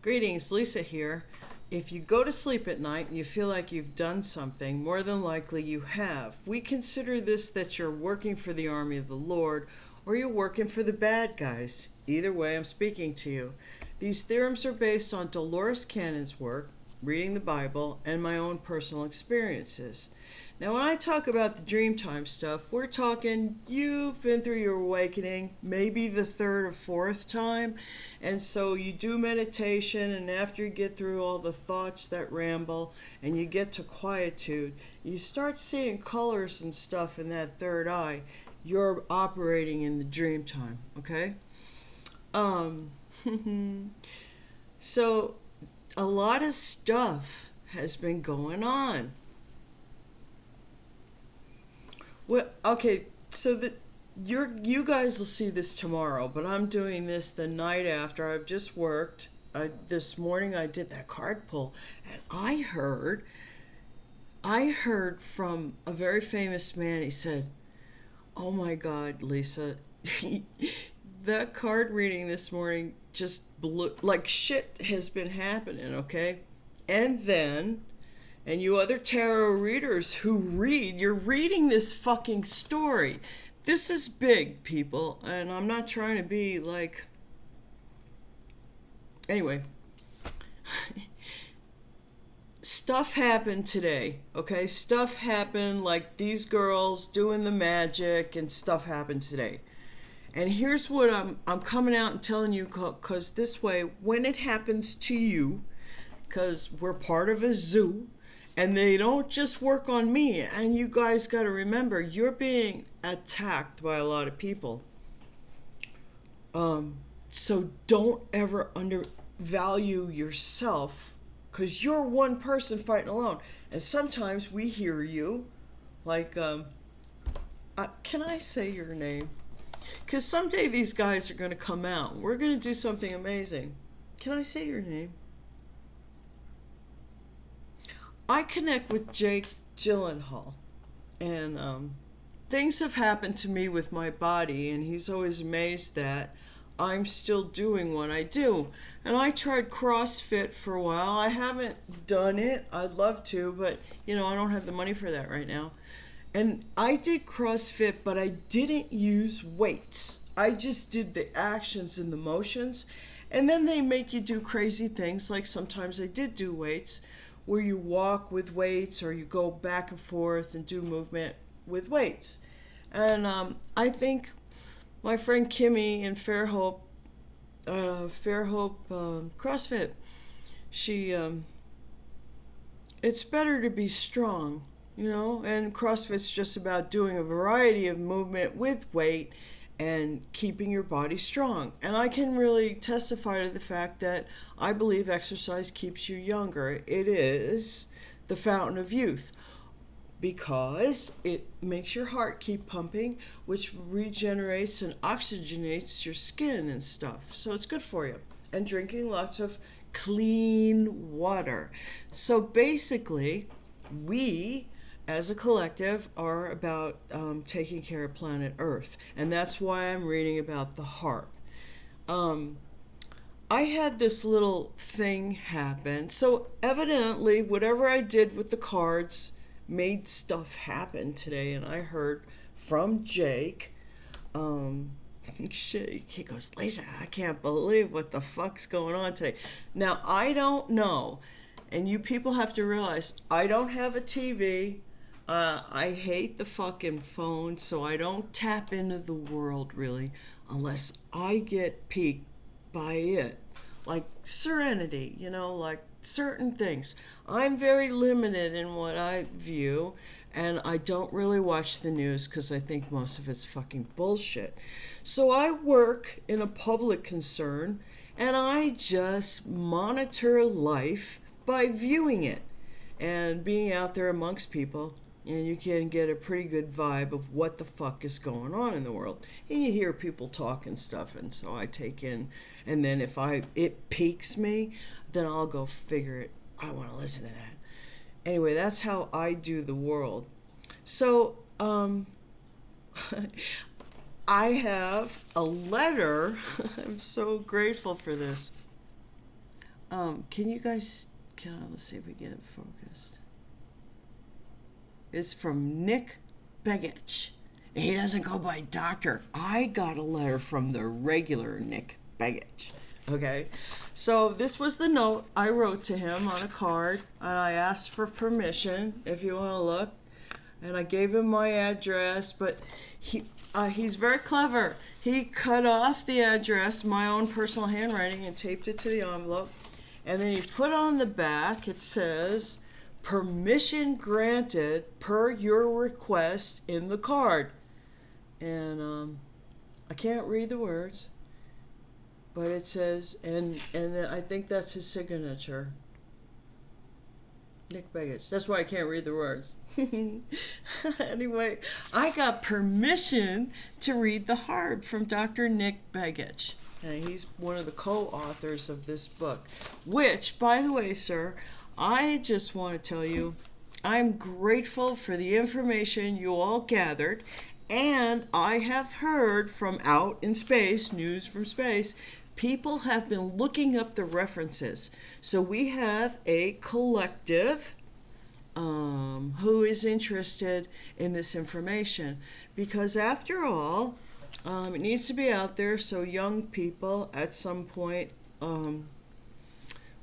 Greetings, Lisa here. If you go to sleep at night and you feel like you've done something, more than likely you have. We consider this that you're working for the army of the Lord or you're working for the bad guys. Either way, I'm speaking to you. These theorems are based on Dolores Cannon's work, reading the Bible, and my own personal experiences. Now, when I talk about the Dreamtime stuff, we're talking you've been through your awakening, maybe the third or fourth time, and so you do meditation, and after you get through all the thoughts that ramble and you get to quietude, you start seeing colors and stuff in that third eye. You're operating in the Dreamtime, okay? Um, so a lot of stuff has been going on. Well, okay, so you guys will see this tomorrow, but I'm doing this the night after I've just worked. This morning I did that card pull, and I heard from a very famous man. He said, "Oh my God, Lisa, that card reading this morning just blew like shit has been happening, okay?" And then and you other tarot readers who read, you're reading this fucking story. This is big, people, and I'm not trying to be like. Anyway, stuff happened today, okay? Stuff happened, like these girls doing the magic, and stuff happened today. And here's what I'm coming out and telling you, because this way, when it happens to you, because we're part of a zoo, and they don't just work on me. And you guys got to remember, you're being attacked by a lot of people. So don't ever undervalue yourself, because you're one person fighting alone. And sometimes we hear you, like, can I say your name? Because someday these guys are going to come out. We're going to do something amazing. Can I say your name? I connect with Jake Gyllenhaal, and things have happened to me with my body, and he's always amazed that I'm still doing what I do. And I tried CrossFit for a while. I haven't done it. I'd love to, but I don't have the money for that right now. And I did CrossFit, but I didn't use weights. I just did the actions and the motions, and then they make you do crazy things, like sometimes I did do weights, where you walk with weights or you go back and forth and do movement with weights. And I think my friend Kimmy in Fairhope CrossFit, she, it's better to be strong, and CrossFit's just about doing a variety of movement with weight and keeping your body strong. And I can really testify to the fact that I believe exercise keeps you younger. It is the fountain of youth because it makes your heart keep pumping, which regenerates and oxygenates your skin and stuff. So it's good for you. And drinking lots of clean water. So basically, we as a collective are about taking care of planet Earth. And that's why I'm reading about the HAARP. I had this little thing happen. So evidently, whatever I did with the cards made stuff happen today. And I heard from Jake. He goes, "Lisa, I can't believe what the fuck's going on today." Now, I don't know. And you people have to realize, I don't have a TV. I hate the fucking phone, so I don't tap into the world really unless I get piqued by it. Like Serenity, like certain things. I'm very limited in what I view, and I don't really watch the news because I think most of it's fucking bullshit. So I work in a public concern, and I just monitor life by viewing it and being out there amongst people. And you can get a pretty good vibe of what the fuck is going on in the world. And you hear people talk and stuff, and so I take in, and then if it piques me, then I'll go figure it. I want to listen to that. Anyway, that's how I do the world. So, I have a letter. I'm so grateful for this. Can you guys, let's see if we get it focused. It's from Nick Begich. He doesn't go by doctor. I got a letter from the regular Nick Begich. Okay, so this was the note I wrote to him on a card, and I asked for permission if you want to look, and I gave him my address, but he's very clever. He cut off the address, my own personal handwriting, and taped it to the envelope, and then he put on the back, it says, permission granted per your request in the card. And I can't read the words, but it says, and I think that's his signature. Nick Begich. That's why I can't read the words. Anyway, I got permission to read the HAARP from Dr. Nick Begich. And he's one of the co-authors of this book, which, by the way, sir, I just want to tell you, I'm grateful for the information you all gathered, and I have heard from out in space, news from space, people have been looking up the references. So we have a collective who is interested in this information, because after all, it needs to be out there so young people at some point,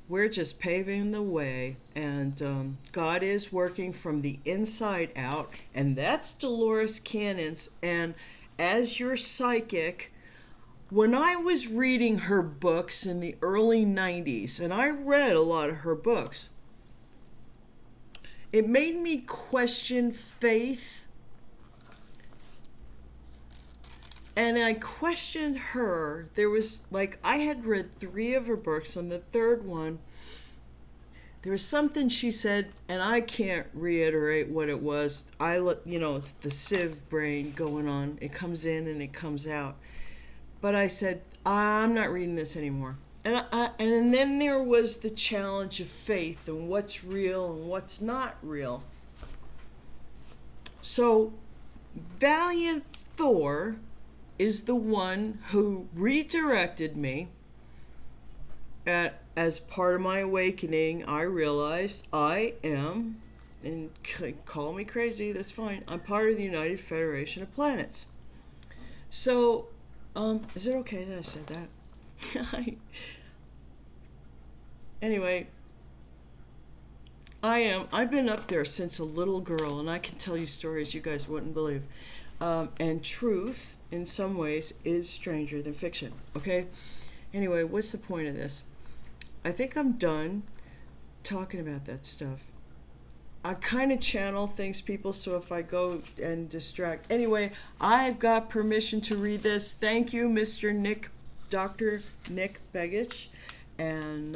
we're just paving the way, and God is working from the inside out, and that's Dolores Cannon's. And as your psychic, when I was reading her books in the early 90s, and I read a lot of her books, it made me question faith. And I questioned her. There was, I had read 3 of her books. On the 3rd one, there was something she said, and I can't reiterate what it was. It's the sieve brain going on. It comes in and it comes out. But I said, I'm not reading this anymore. And then there was the challenge of faith and what's real and what's not real. So, Valiant Thor is the one who redirected me. As part of my awakening, I realized I am, and call me crazy, that's fine, I'm part of the United Federation of Planets. So, is it okay that I said that? Anyway, I've been up there since a little girl, and I can tell you stories you guys wouldn't believe. And truth, in some ways, is stranger than fiction, okay? Anyway, what's the point of this? I think I'm done talking about that stuff. I kind of channel things, people, so if I go and distract. Anyway, I've got permission to read this. Thank you, Dr. Nick Begich, and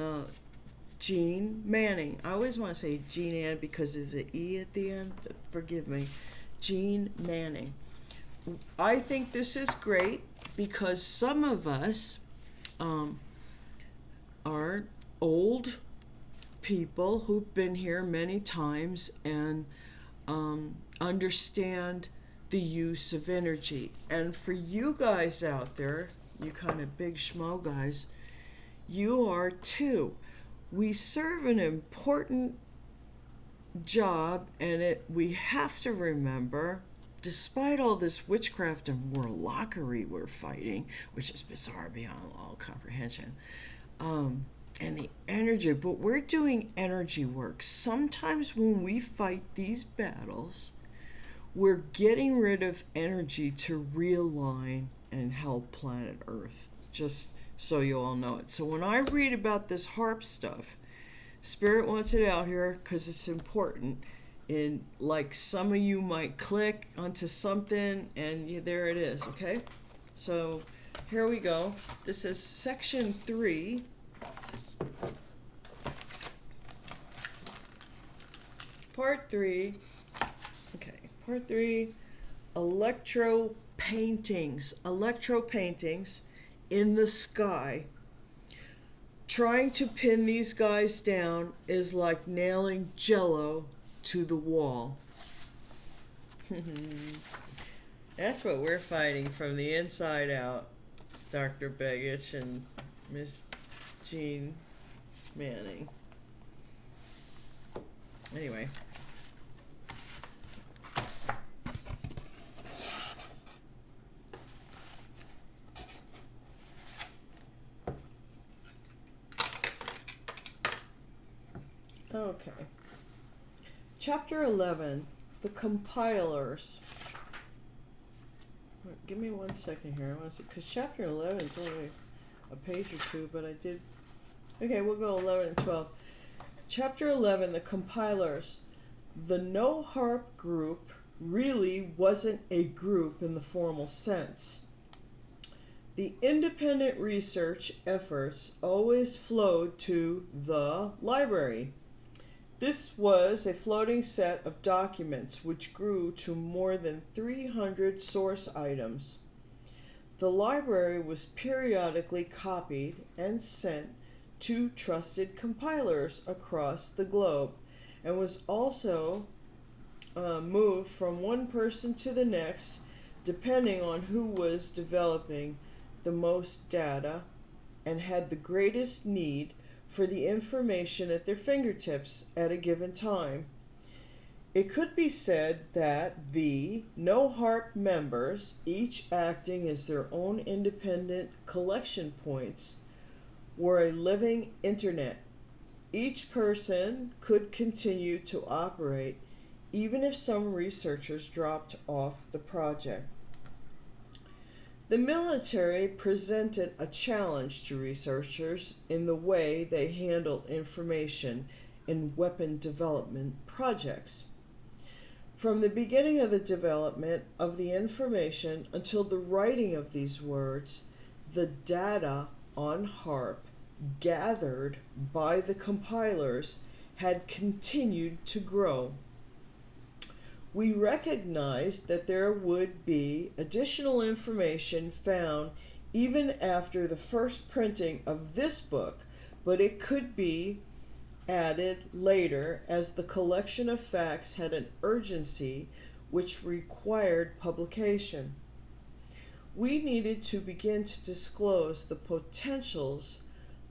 Jean Manning. I always want to say Jean Ann because there's an E at the end. Forgive me. Jean Manning. I think this is great because some of us are old people who've been here many times and understand the use of energy. And for you guys out there, you kind of big schmo guys, you are too. We serve an important job, and we have to remember, despite all this witchcraft and warlockery we're fighting, which is bizarre beyond all comprehension, and the energy, but we're doing energy work. Sometimes when we fight these battles, we're getting rid of energy to realign and help planet Earth, just so you all know it. So when I read about this HAARP stuff, Spirit wants it out here because it's important. And like some of you might click onto something, and there it is, okay? So here we go. This is section 3. Part 3. Okay, part 3. Electro paintings in the sky. Trying to pin these guys down is like nailing Jello to the wall. That's what we're fighting from the inside out, Dr. Begich and Miss Jean Manning. Anyway. Okay. Chapter 11, The Compilers. Give me 1 second here. I want to see, because chapter 11 is only a page or two, but I did. Okay, we'll go 11 and 12. Chapter 11, The Compilers. The No HAARP group really wasn't a group in the formal sense. The independent research efforts always flowed to the library. This was a floating set of documents which grew to more than 300 source items. The library was periodically copied and sent to trusted compilers across the globe, and was also moved from one person to the next depending on who was developing the most data and had the greatest need for the information at their fingertips at a given time. It could be said that the No HAARP members, each acting as their own independent collection points, were a living internet. Each person could continue to operate even if some researchers dropped off the project. The military presented a challenge to researchers in the way they handled information in weapon development projects. From the beginning of the development of the information until the writing of these words, the data on HAARP gathered by the compilers had continued to grow. We recognized that there would be additional information found even after the first printing of this book, but it could be added later as the collection of facts had an urgency which required publication. We needed to begin to disclose the potentials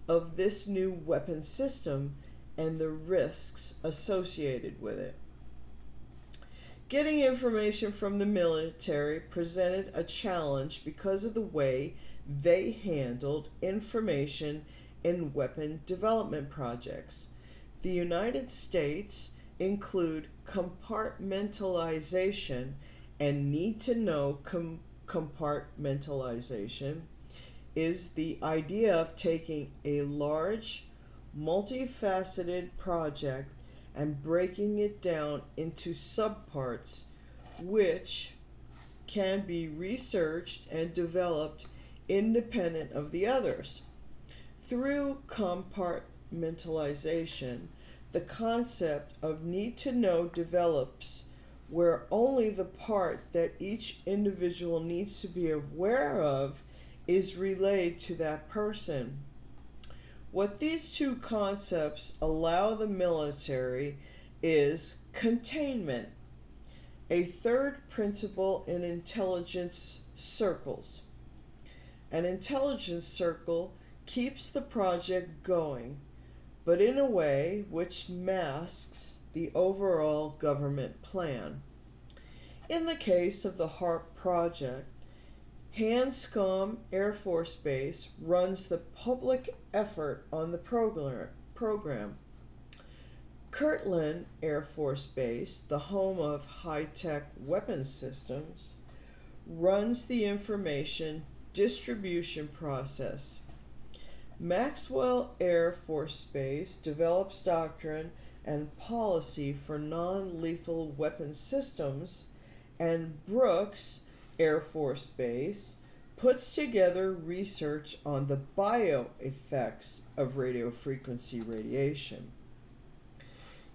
of this new weapon system and the risks associated with it. Getting information from the military presented a challenge because of the way they handled information in weapon development projects. The United States include compartmentalization and need-to-know compartmentalization is the idea of taking a large, multifaceted project and breaking it down into subparts which can be researched and developed independent of the others. Through compartmentalization, the concept of need to know develops where only the part that each individual needs to be aware of is relayed to that person. What these two concepts allow the military is containment, a third principle in intelligence circles. An intelligence circle keeps the project going, but in a way which masks the overall government plan. In the case of the HAARP project, Hanscom Air Force Base runs the public effort on the program. Kirtland Air Force Base, the home of high-tech weapons systems, runs the information distribution process. Maxwell Air Force Base develops doctrine and policy for non-lethal weapon systems, and Brooks Air Force Base puts together research on the bioeffects of radiofrequency radiation.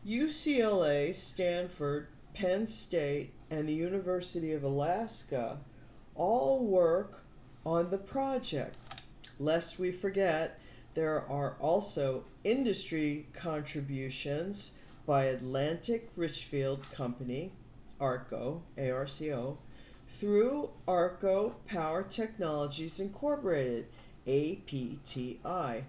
UCLA, Stanford, Penn State, and the University of Alaska all work on the project. Lest we forget, there are also industry contributions by Atlantic Richfield Company, ARCO, ARCO, through ARCO Power Technologies Incorporated, APTI.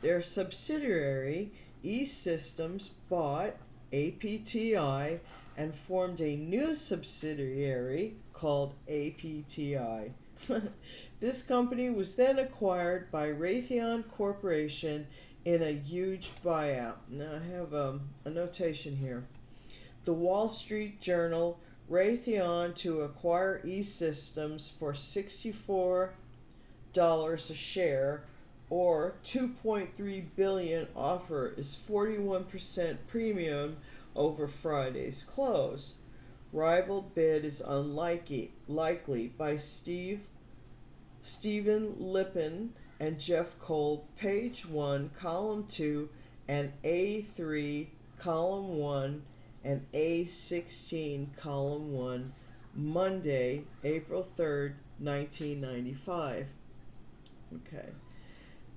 Their subsidiary, E-Systems, bought APTI and formed a new subsidiary called APTI. This company was then acquired by Raytheon Corporation in a huge buyout. Now I have a notation here. The Wall Street Journal, Raytheon to acquire E-Systems for $64 a share, or $2.3 billion offer is 41% premium over Friday's close. Rival bid is unlikely by Stephen Lippin and Jeff Cole, page 1, column 2, and A3, column 1, and A16, column 1, Monday, April 3rd, 1995. Okay.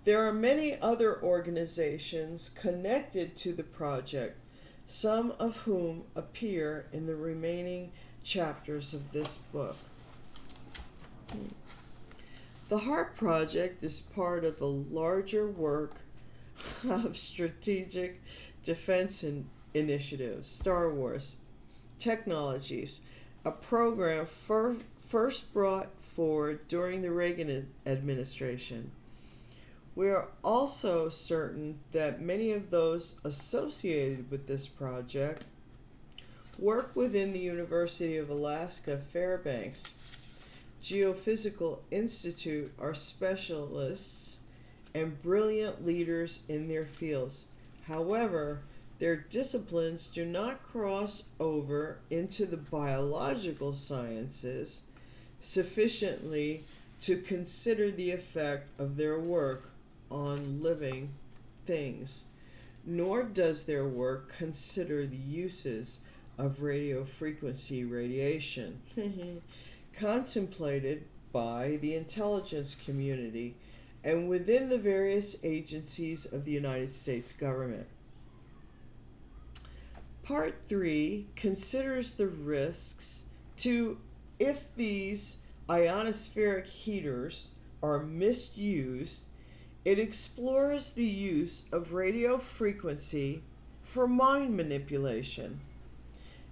There are many other organizations connected to the project, some of whom appear in the remaining chapters of this book. The HAARP project is part of the larger work of Strategic Defense Initiative, Star Wars Technologies, a program first brought forward during the Reagan administration. We are also certain that many of those associated with this project work within the University of Alaska Fairbanks Geophysical Institute are specialists and brilliant leaders in their fields. However, their disciplines do not cross over into the biological sciences sufficiently to consider the effect of their work on living things, nor does their work consider the uses of radio frequency radiation contemplated by the intelligence community and within the various agencies of the United States government. Part 3 considers the risks to if these ionospheric heaters are misused. It explores the use of radio frequency for mind manipulation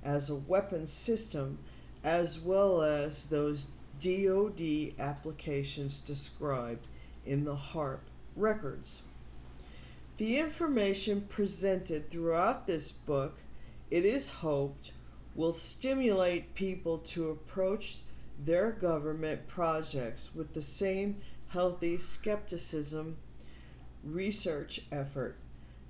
as a weapon system, as well as those DoD applications described in the HAARP records. The information presented throughout this book, it is hoped, will stimulate people to approach their government projects with the same healthy skepticism research effort.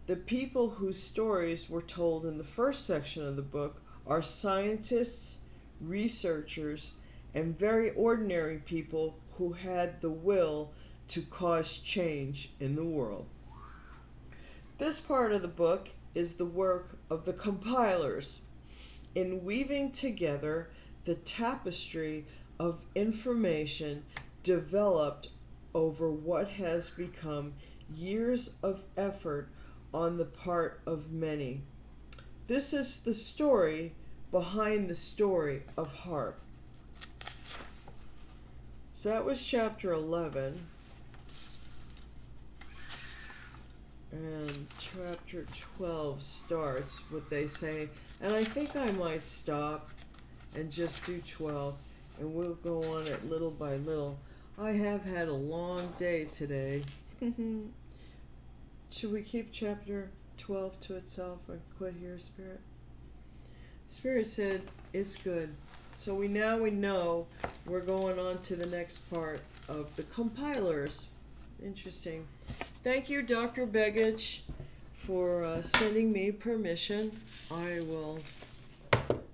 The people whose stories were told in the first section of the book are scientists, researchers, and very ordinary people who had the will to cause change in the world. This part of the book is the work of the compilers in weaving together the tapestry of information developed over what has become years of effort on the part of many. This is the story behind the story of HAARP. So that was chapter 11. And chapter 12 starts what they say. And I think I might stop and just do 12. And we'll go on it little by little. I have had a long day today. Should we keep chapter 12 to itself and quit here, Spirit? Spirit said it's good. So we know we're going on to the next part of the compilers. Interesting. Thank you, Dr. Begich, for sending me permission. I will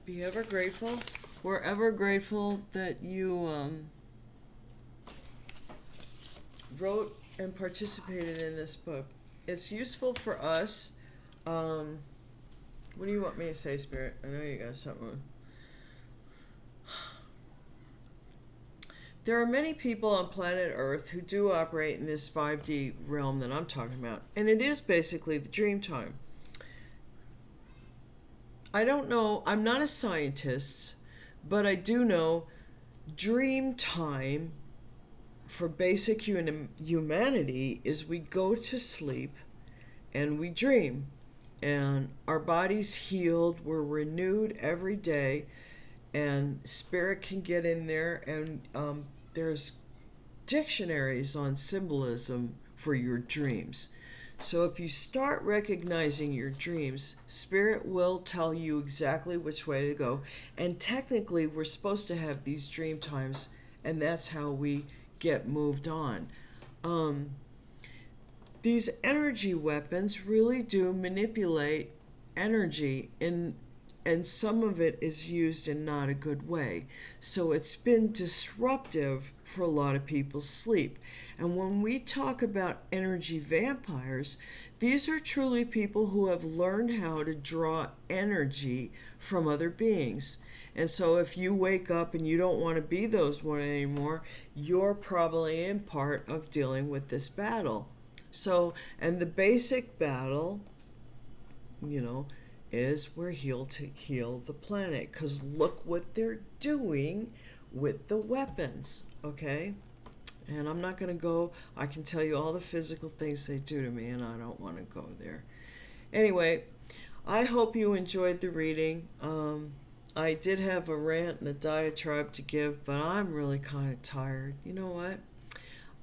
be ever grateful. We're ever grateful that you wrote and participated in this book. It's useful for us. What do you want me to say, Spirit? I know you got something. There are many people on planet Earth who do operate in this 5D realm that I'm talking about, and it is basically the dream time. I don't know, I'm not a scientist, but I do know dream time for basic humanity is we go to sleep and we dream, and our body's healed, we're renewed every day, and spirit can get in there, and there's dictionaries on symbolism for your dreams. So if you start recognizing your dreams, spirit will tell you exactly which way to go. And technically, we're supposed to have these dream times, and that's how we get moved on. These energy weapons really do manipulate energy and some of it is used in not a good way. So it's been disruptive for a lot of people's sleep. And when we talk about energy vampires, these are truly people who have learned how to draw energy from other beings. And so if you wake up and you don't want to be those one anymore, you're probably in part of dealing with this battle. So, and the basic battle, is we're here to heal the planet, because look what they're doing with the weapons, okay? And I'm not going to go, I can tell you all the physical things they do to me, and I don't want to go there. Anyway, I hope you enjoyed the reading. I did have a rant and a diatribe to give, but I'm really kind of tired. You know what?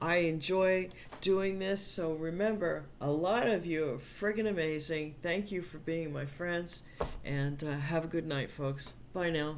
I enjoy doing this, so remember, a lot of you are friggin' amazing. Thank you for being my friends, and have a good night, folks. Bye now.